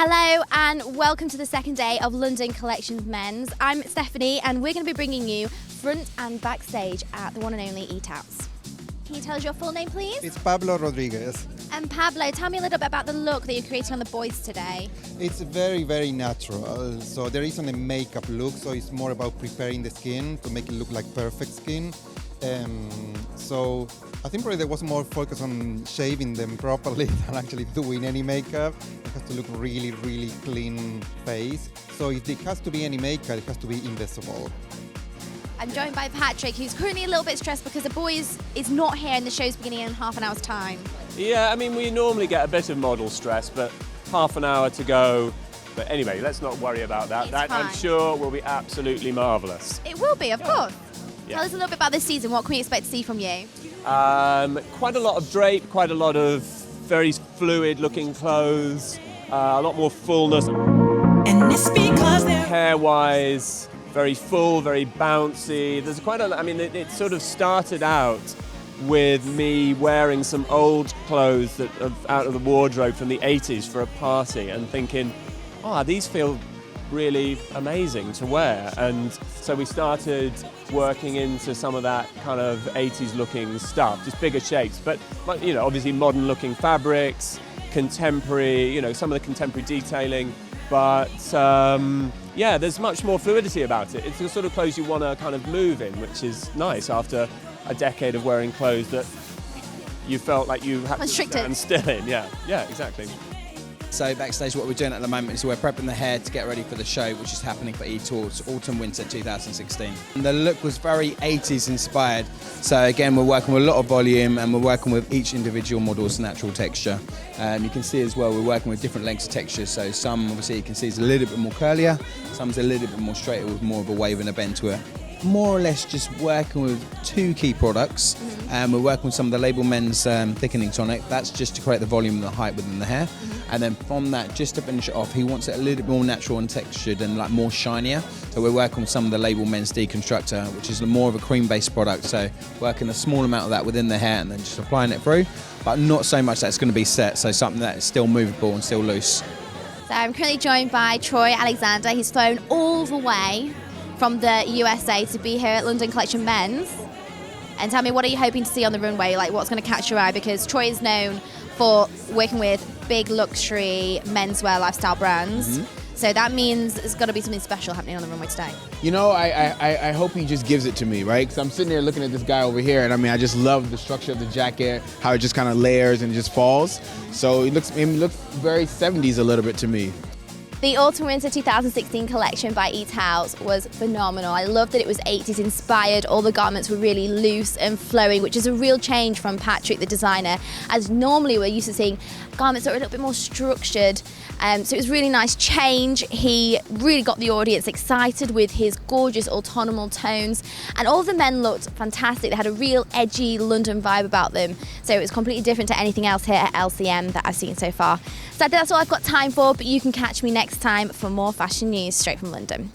Hello and welcome to the second day of London Collections Men's. I'm Stephanie and we're going to be bringing you front and backstage at the one and only E.TAUTZ. Can you tell us your full name, please? It's Pablo Rodriguez. And Pablo, tell me a little bit about the look that you're creating on the boys today. It's very, very natural. So there isn't a makeup look, so it's more about preparing the skin to make it look like perfect skin. So I think probably there was more focus on shaving them properly than actually doing any makeup. It has to look really, really clean face. So if there has to be any makeup, it has to be invisible. I'm joined by Patrick, who's currently a little bit stressed because the boys is not here and the show's beginning in half an hour's time. Yeah, I mean, we normally get a bit of model stress, but half an hour to go. But anyway, let's not worry about that. That, I'm sure, will be absolutely marvellous. It will be, of course. Yeah. Tell us a little bit about this season. What can we expect to see from you? Quite a lot of drape, quite a lot of very fluid-looking clothes, a lot more fullness. And it's because hair-wise, very full, very bouncy. There's quite a. I mean, it sort of started out with me wearing some old clothes that out of the wardrobe from the 80s for a party and thinking, oh, these feel really amazing to wear. And so we started working into some of that kind of 80s looking stuff, just bigger shapes, but you know, obviously modern looking fabrics, contemporary, you know, some of the contemporary detailing, but yeah, there's much more fluidity about it. It's the sort of clothes you want to kind of move in, which is nice after a decade of wearing clothes that you felt like you had to stand still in. Yeah, exactly. So backstage, what we're doing at the moment is we're prepping the hair to get ready for the show, which is happening for E.TAUTZ Autumn/Winter 2016. And the look was very 80s inspired. So again, we're working with a lot of volume and we're working with each individual model's natural texture. You can see as well, we're working with different lengths of textures. So some, obviously, you can see is a little bit more curlier, some's a little bit more straighter with more of a wave and a bend to it. More or less just working with two key products. We're working with some of the Label Men's thickening tonic. That's just to create the volume and the height within the hair. And then from that, just to finish it off, he wants it a little bit more natural and textured and like more shinier. So we're working with some of the Label Men's Deconstructor, which is more of a cream-based product. So working a small amount of that within the hair and then just applying it through, but not so much that it's going to be set. So something that is still movable and still loose. So I'm currently joined by Troy Alexander. He's flown all the way from the USA to be here at London Collection Men's. And tell me, what are you hoping to see on the runway? Like, what's going to catch your eye? Because Troy is known for working with big luxury menswear lifestyle brands. So that means there's got to be something special happening on the runway today. You know, I hope he just gives it to me, right? Because I'm sitting there looking at this guy over here, and I mean, I just love the structure of the jacket, how it just kind of layers and just falls. So it looks very 70s a little bit to me. The Autumn/Winter 2016 collection by E.TAUTZ was phenomenal. I loved that it was 80s inspired. All the garments were really loose and flowing, which is a real change from Patrick, the designer, as normally we're used to seeing garments that are a little bit more structured. So it was a really nice change. He really got the audience excited with his gorgeous autumnal tones, and all the men looked fantastic. They had a real edgy London vibe about them. So it was completely different to anything else here at LCM that I've seen so far. So that's all I've got time for, but you can catch me next time for more fashion news straight from London.